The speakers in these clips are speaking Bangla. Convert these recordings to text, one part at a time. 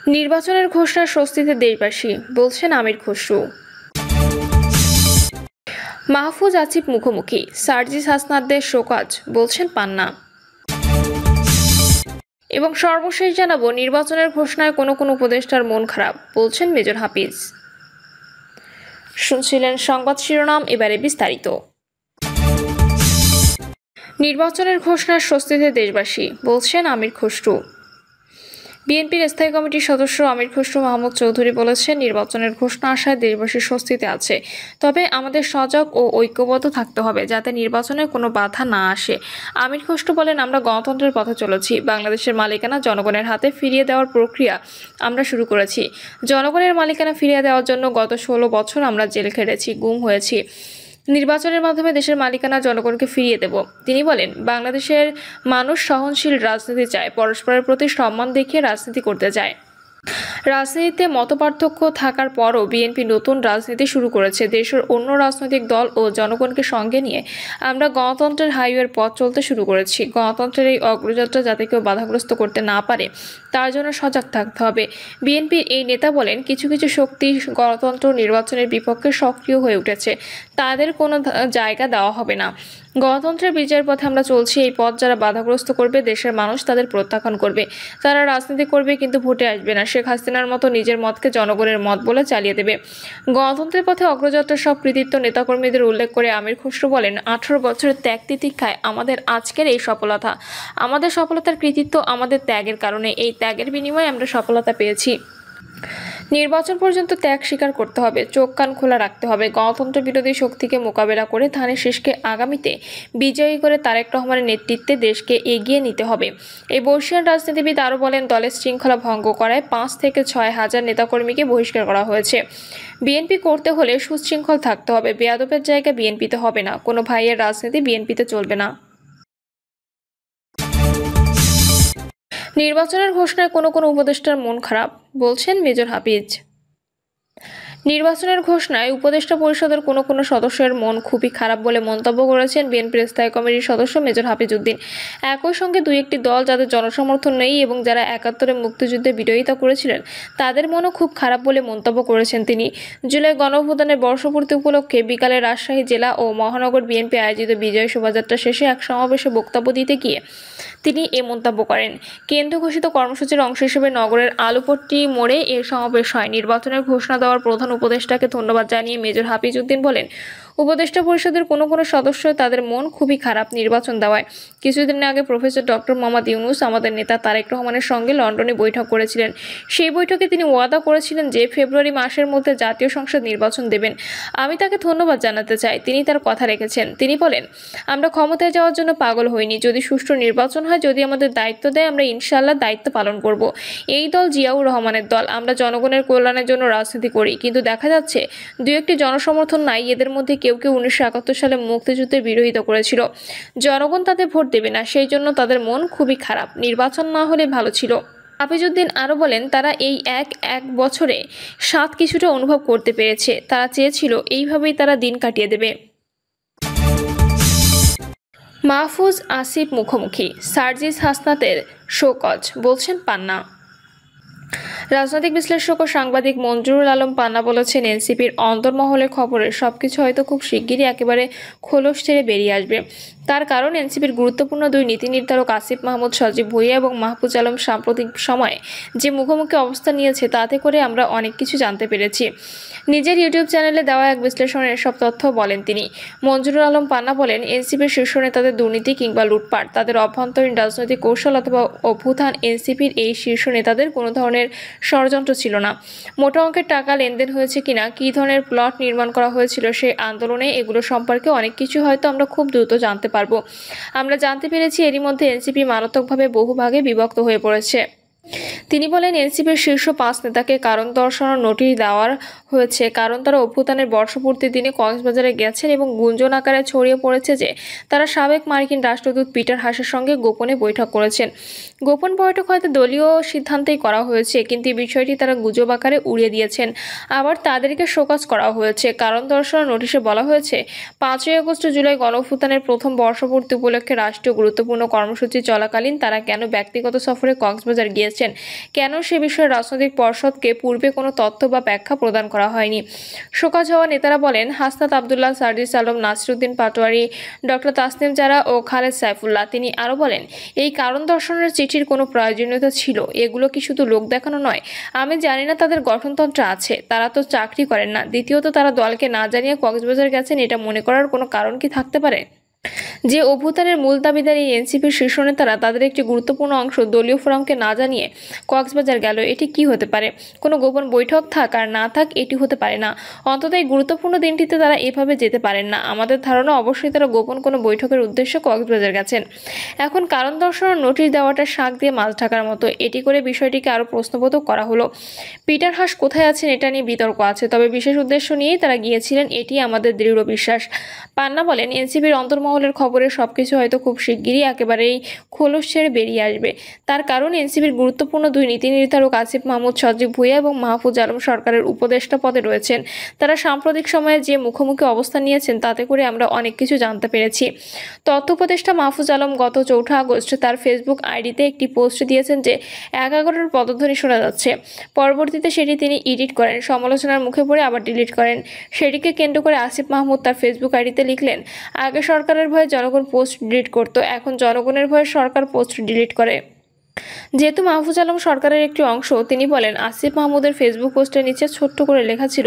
নির্বাচনের ঘোষণার স্বস্তিতে দেশবাসী, বলছেন আমির খসরু। মাহফুজ আসিফ মুখোমুখি, সার্জিস হাসনাতদের শোকজ, বলছেন পান্না। এবং সর্বশেষ জানাবো, নির্বাচনের ঘোষণায় কোনো কোনো উপদেষ্টার মন খারাপ, বলছেন মেজর হাফিজ। শুনছিলেন সংবাদ শিরোনাম, এবারে বিস্তারিত। নির্বাচনের ঘোষণার স্বস্তিতে দেশবাসী, বলছেন আমির খসরু। বিএনপির স্থায়ী কমিটির সদস্য আমির খসরু মাহমুদ চৌধুরী বলেছেন, নির্বাচনের ঘোষণা আসায় দেশবাসী স্বস্তিতে আছে, তবে আমাদের সজাগ ও ঐক্যবদ্ধ থাকতে হবে যাতে নির্বাচনে কোনো বাধা না আসে। আমির খসরু বলেন, আমরা গণতন্ত্রের পথে চলেছি। বাংলাদেশের মালিকানা জনগণের হাতে ফিরিয়ে দেওয়ার প্রক্রিয়া আমরা শুরু করেছি। জনগণের মালিকানা ফিরিয়ে দেওয়ার জন্য গত 16 বছর আমরা জেল খেটেছি, গুম হয়েছি। নির্বাচনের মাধ্যমে দেশের মালিকানা জনগণকে ফিরিয়ে দেব। তিনি বলেন, বাংলাদেশের মানুষ সহনশীল রাজনীতি চায়, পরস্পরের প্রতি সম্মান দেখিয়ে রাজনীতি করতে চায়। রাজনীতিতে মতপার্থক্য থাকার পরও বিএনপি নতুন রাজনীতি শুরু করেছে। দেশের অন্য রাজনৈতিক দল ও জনগণকে সঙ্গে নিয়ে আমরা গণতন্ত্রের হাইওয়ের পথ চলতে শুরু করেছি। গণতন্ত্রের এই অগ্রযাত্রা যাতে কেউ বাধাগ্রস্ত করতে না পারে তার জন্য সজাগ থাকতে হবে। বিএনপির এই নেতা বলেন, কিছু কিছু শক্তি গণতন্ত্র নির্বাচনের বিপক্ষে সক্রিয় হয়ে উঠেছে, তাদের কোনো জায়গা দেওয়া হবে না। গণতন্ত্রের বিজয়ের পথে আমরা চলছি। এই পথ যারা বাধাগ্রস্ত করবে, দেশের মানুষ তাদের প্রত্যাখ্যান করবে। তারা রাজনীতি করবে কিন্তু ভোটে আসবে না। শেখ হাসিনার মতো নিজের মতকে জনগণের মত বলে চালিয়ে দেবে। গণতন্ত্রের পথে অগ্রযাত্রার সব কৃতিত্ব নেতাকর্মীদের উল্লেখ করে আমির খসরু বলেন, 18 বছরের ত্যাগ তিতিক্ষায় আমাদের আজকের এই সফলতা। আমাদের সফলতার কৃতিত্ব আমাদের ত্যাগের কারণে। এই ত্যাগের বিনিময়ে আমরা সফলতা পেয়েছি। নির্বাচন পর্যন্ত ত্যাগ স্বীকার করতে হবে, চোখ কান খোলা রাখতে হবে। গণতন্ত্র বিরোধী শক্তিকে মোকাবেলা করে ধানের শীষকে আগামীতে বিজয়ী করে তারেক রহমানের নেতৃত্বে দেশকে এগিয়ে নিতে হবে। এই বর্ষীয়ান রাজনীতিবিদ আরও বলেন, দলের শৃঙ্খলা ভঙ্গ করায় 5 থেকে 6 হাজার নেতাকর্মীকে বহিষ্কার করা হয়েছে। বিএনপি করতে হলে সুশৃঙ্খল থাকতে হবে। বেয়াদবের জায়গা বিএনপিতে হবে না। কোনো ভাইয়ের রাজনীতি বিএনপিতে চলবে না। নির্বাচনের ঘোষণায় কোনো কোনো উপদেষ্টার মন খারাপ, বলছেন মেজর হাফিজ। নির্বাচনের ঘোষণায় উপদেষ্টা পরিষদের কোনো কোনো সদস্যের মন খুবই খারাপ বলে মন্তব্য করেছেন বিএনপির স্থায়ী কমিটির সদস্য মেজর হাফিজ উদ্দিন। একই সঙ্গে দুই একটি দল যাদের জনসমর্থন নেই এবং যারা 71-এ মুক্তিযুদ্ধে বিরোধিতা করেছিলেন তাদের মনও খুব খারাপ বলে মন্তব্য করেছেন তিনি। জুলাই গণঅভ্যুত্থানের বর্ষপূর্তি উপলক্ষে বিকালে রাজশাহী জেলা ও মহানগর বিএনপি আয়োজিত বিজয় শোভাযাত্রা শেষে এক সমাবেশে বক্তব্য দিতে গিয়ে তিনি এ মন্তব্য করেন। কেন্দ্র ঘোষিত কর্মসূচির অংশ হিসেবে নগরের আলুপট্টি মোড়ে এ সমাবেশ হয়। নির্বাচনের ঘোষণা দেওয়ার প্রধান উপদেষ্টাকে ধন্যবাদ জানিয়ে মেজর হাফিজ উদ্দিন বলেন, উপদেষ্টা পরিষদের কোনো কোনো সদস্য তাদের মন খুবই খারাপ নির্বাচন দেওয়ায়। কিছুদিন আগে প্রফেসর ডক্টর মোহাম্মদ ইউনুস আমাদের নেতা তারেক রহমানের সঙ্গে লন্ডনে বৈঠক করেছিলেন। সেই বৈঠকে তিনি ওয়াদা করেছিলেন যে ফেব্রুয়ারি মাসের মধ্যে জাতীয় সংসদ নির্বাচন দেবেন। আমি তাকে ধন্যবাদ জানাতে চাই, তিনি তার কথা রেখেছেন। তিনি বলেন, আমরা ক্ষমতায় যাওয়ার জন্য পাগল হইনি। যদি সুষ্ঠু নির্বাচন হয়, যদি আমাদের দায়িত্ব দেয়, আমরা ইনশাআল্লাহ দায়িত্ব পালন করব। এই দল জিয়াউর রহমানের দল। আমরা জনগণের কল্যাণের জন্য রাজনীতি করি, কিন্তু দেখা যাচ্ছে দুই একটি জনসমর্থন নাই। এদের মধ্যে কেউ কেউ 1971 সালে মুক্তিযুদ্ধের বিরোধিতা করেছিল। জনগণ তাদের ভোট দেবে না, সেই জন্য তাদের মন খুবই খারাপ। নির্বাচন না হলে ভালো ছিল। হাফিজউদ্দিন আরও বলেন, তারা এই এক বছরে স্বাদ কিছুটা অনুভব করতে পেরেছে। তারা চেয়েছিল এইভাবেই তারা দিন কাটিয়ে দেবে। মাহফুজ আসিফ মুখোমুখি, সার্জিস হাসনাতের শোকজ, বলছেন পান্না। রাজনৈতিক বিশ্লেষক ও সাংবাদিক মঞ্জুরুল আলম পান্না বলেছেন, এনসিপির অন্তর্মহলের খবরে সবকিছু হয়তো খুব শিগগিরই একেবারে খোলস ছেড়ে বেরিয়ে আসবে। তার কারণ, এনসিপির গুরুত্বপূর্ণ দুই নীতি নির্ধারক আসিফ মাহমুদ সজীব ভুঁইয়া এবং মাহফুজ আলম সাম্প্রতিক সময়ে যে মুখোমুখি অবস্থান নিয়েছে তাতে করে আমরা অনেক কিছু জানতে পেরেছি। নিজের ইউটিউব চ্যানেলে দেওয়া এক বিশ্লেষণে এসব তথ্য বলেন তিনি। মঞ্জুরুল আলম পান্না বলেন, এনসিপির শীর্ষ নেতাদের দুর্নীতি কিংবা লুটপাট, তাদের অভ্যন্তরীণ রাজনৈতিক কৌশল অথবা অভ্যুত্থান, এনসিপির এই শীর্ষ নেতাদের কোনো ধরনের ষড়যন্ত্র ছিল না। মোটা অঙ্কের টাকা লেনদেন হয়েছে কিনা, কী ধরনের প্লট নির্মাণ করা হয়েছিল সেই আন্দোলনে, এগুলো সম্পর্কে অনেক কিছু হয়তো আমরা খুব দ্রুত জানতে পারবো। আমরা জানতে পেরেছি এরই মধ্যে এনসিপি মারাত্মকভাবে বহু ভাগে বিভক্ত হয়ে পড়েছে। তিনি বলেন, এনসিপির শীর্ষ 5 নেতাকে কারণ দর্শানোর নোটিশ দেওয়া হয়েছে, কারণ তারা অভ্যুত্থানের বর্ষপূর্তির দিনে কক্সবাজারে গেছেন এবং গুঞ্জন আকারে ছড়িয়ে পড়েছে যে তারা সাবেক মার্কিন রাষ্ট্রদূত পিটার হাসের সঙ্গে গোপনে বৈঠক করেছেন। গোপন বৈঠক হয়তো দলীয় সিদ্ধান্তেই করা হয়েছে, কিন্তু এই বিষয়টি তারা গুজব আকারে উড়িয়ে দিয়েছেন। আবার তাদেরকে শোকজ করা হয়েছে। কারণ দর্শানোর নোটিশে বলা হয়েছে, 5ই আগস্ট জুলাই গণঅভ্যুত্থানের প্রথম বর্ষপূর্তি উপলক্ষে রাষ্ট্রীয় গুরুত্বপূর্ণ কর্মসূচি চলাকালীন তারা কেন ব্যক্তিগত সফরে কক্সবাজার গিয়েছেন, কেন সে বিষয়ে রাজনৈতিক পর্ষদকে পূর্বে কোনো তথ্য বা ব্যাখ্যা প্রদান করা হয়নি। শোকজ হওয়া নেতারা বলেন, হাসনাত আবদুল্লাহ, সার্জিস আলম, নাসিরুদ্দিন পাটোয়ারি, ডক্টর তাসনিম জারা ও খালেদ সাইফুল্লাহ। তিনি আরও বলেন, এই কারণ দর্শনের চিঠির কোনো প্রয়োজনীয়তা ছিল? এগুলো কি শুধু লোক দেখানো নয়? আমি জানি না তাদের গঠনতন্ত্র আছে, তারা তো চাকরি করেন না। দ্বিতীয়ত, তারা দলকে না জানিয়ে কক্সবাজার গেছেন, এটা মনে করার কোনো কারণ কি থাকতে পারে? যে অভ্যুত্থানের মূল দাবিদার এই এনসিপির শীর্ষ নেতারা তাদের একটি গুরুত্বপূর্ণ অংশ দলীয় ফোরামকে না জানিয়ে কক্সবাজার গেল, এটি কি হতে পারে? কোনো গোপন বৈঠক থাক আর না থাক, এটি হতে পারে না। অন্তত এই গুরুত্বপূর্ণ দিনটিতে তারা এভাবে যেতে পারেন না। আমাদের ধারণা, অবশ্যই তারা গোপন কোনো বৈঠকের উদ্দেশ্যে কক্সবাজার গেছেন। এখন কারণ দর্শানোর নোটিশ দেওয়াটা শাক দিয়ে মাছ ঢাকার মতো। এটি করে বিষয়টিকে আরও প্রশ্নবোধক করা হলো। পিটার হাস কোথায় আছেন এটা নিয়ে বিতর্ক আছে, তবে বিশেষ উদ্দেশ্য নিয়েই তারা গিয়েছিলেন, এটি আমাদের দৃঢ় বিশ্বাস। পান্না বলেন, এনসিপির অন্তর্মহলের খবরে সবকিছু হয়তো খুব শিগগিরই একেবারেই খোলস ছেড়ে বেরিয়ে আসবে। তার কারণ, এনসিপির গুরুত্বপূর্ণ দুই নীতি নির্ধারক আসিফ মাহমুদ, সজীব ভুঁইয়া এবং মাহফুজ আলম সরকারের উপদেষ্টা পদে রয়েছেন। তারা সাম্প্রতিক সময়ে যে মুখোমুখি অবস্থান নিয়েছেন, তাতে করে আমরা অনেক কিছু জানতে পেরেছি। তথ্য উপদেষ্টা মাহফুজ আলম গত 4 আগস্ট তার ফেসবুক আইডিতে একটি পোস্ট দিয়েছেন যে 11-এর পদধ্বনি শোনা যাচ্ছে। পরবর্তীতে সেটি তিনি এডিট করেন, সমালোচনার মুখে পড়ে আবার ডিলিট করেন। সেটিকে কেন্দ্র করে আসিফ মাহমুদ তার ফেসবুক আইডিতে লিখলেন, আগে সরকারের ভয়ে জনগণ পোস্ট ডিলিট করত, এখন জনগণের ভয়ে সরকার পোস্ট ডিলিট করে। যেহেতু মাহফুজ আলম সরকারের একটি অংশ, তিনি বলেন, আসিফ মাহমুদের ফেসবুক পোস্টের নিচে ছোট্ট করে লেখা ছিল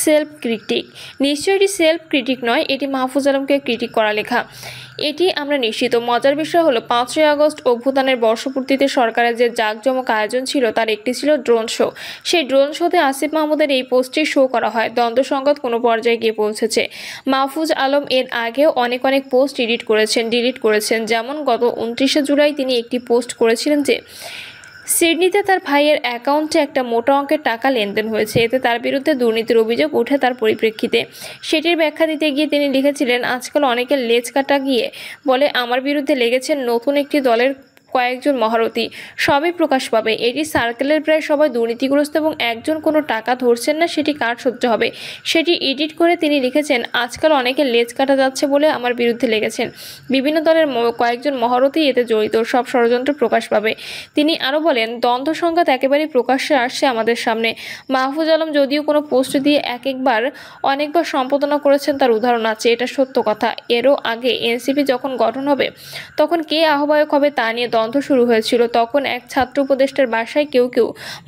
সেলফ ক্রিটিক। নিশ্চয়ই এটি সেলফ ক্রিটিক নয়, এটি মাহফুজ আলমকে ক্রিটিক করা লেখা। এটি আমরা নিশ্চিত। মজার বিষয় হলো, 5ই আগস্ট অভ্যুত্থানের বর্ষপূর্তিতে সরকারের যে জাঁকজমক আয়োজন ছিল, তার একটি ছিল ড্রোন শো। সেই ড্রোন শোতে আসিফ মাহমুদের এই পোস্টটি শো করা হয়। দ্বন্দ্ব সংঘাত কোনো পর্যায়ে গিয়ে পৌঁছেছে। মাহফুজ আলম এর আগেও অনেক পোস্ট এডিট করেছেন, ডিলিট করেছেন। যেমন গত 29শে জুলাই তিনি একটি পোস্ট করেছিলেন যে সিডনিতে তার ভাইয়ের অ্যাকাউন্টে একটা মোটা অঙ্কের টাকা লেনদেন হয়েছে। এতে তার বিরুদ্ধে দুর্নীতির অভিযোগ ওঠে। তার পরিপ্রেক্ষিতে সেটির ব্যাখ্যা দিতে গিয়ে তিনি লিখেছিলেন, আজকাল অনেকের লেজ কাটা গিয়ে বলে আমার বিরুদ্ধে লেগেছেন নতুন একটি দলের কয়েকজন মহারথী, সবই প্রকাশ পাবে। এটি সার্কেলের প্রায় সবাই দুর্নীতিগ্রস্ত এবং একজন কোনো টাকা ধরছেন না, সেটি কার সহ্য হবে? সেটি এডিট করে তিনি লিখেছেন, আজকাল অনেকের লেজ কাটা যাচ্ছে বলে আমার বিরুদ্ধে লেগেছেন বিভিন্ন দলের কয়েকজন মহারথী এতে জড়িত, সব ষড়যন্ত্র প্রকাশ পাবে। তিনি আরও বলেন, দ্বন্দ্ব সংঘাত একেবারেই প্রকাশ্যে আসছে আমাদের সামনে। মাহফুজ আলম যদিও কোনো পোস্ট দিয়ে অনেকবার সম্পাদনা করেছেন, তার উদাহরণ আছে, এটা সত্য কথা। এরও আগে এনসিপি যখন গঠন হবে, তখন কে আহ্বায়ক হবে তা নিয়ে দ্বন্দ্ব শুরু হয়েছিল। তখন এক ছাত্র উপদেষ্টার বাসায় কেউ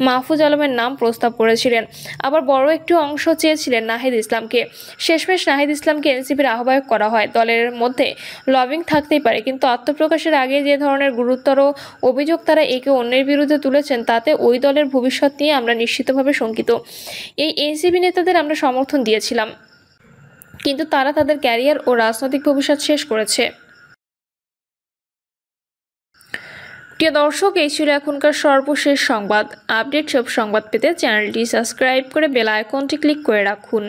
মাহফুজ আলমের নাম প্রস্তাব করেছিলেন, আবার বড় একটি অংশ চেয়েছিলেন নাহিদ ইসলামকে। শেষমেশ নাহিদ ইসলামকে এনসিপির আহ্বায়ক করা হয়। দলের মধ্যে লবিং থাকতেই পারে, কিন্তু আত্মপ্রকাশের আগে যে ধরনের গুরুতর অভিযোগ তারা একে অন্যের বিরুদ্ধে তুলেছেন, তাতে ওই দলের ভবিষ্যৎ নিয়ে আমরা নিশ্চিতভাবে শঙ্কিত। এই এনসিপি নেতাদের আমরা সমর্থন দিয়েছিলাম, কিন্তু তারা তাদের ক্যারিয়ার ও রাজনৈতিক ভবিষ্যৎ শেষ করেছে। প্রিয় দর্শক, এই ছিল এখনকার সর্বশেষ সংবাদ। আপডেট সব সংবাদ পেতে চ্যানেলটি সাবস্ক্রাইব করে বেল আইকনটি ক্লিক করে রাখুন।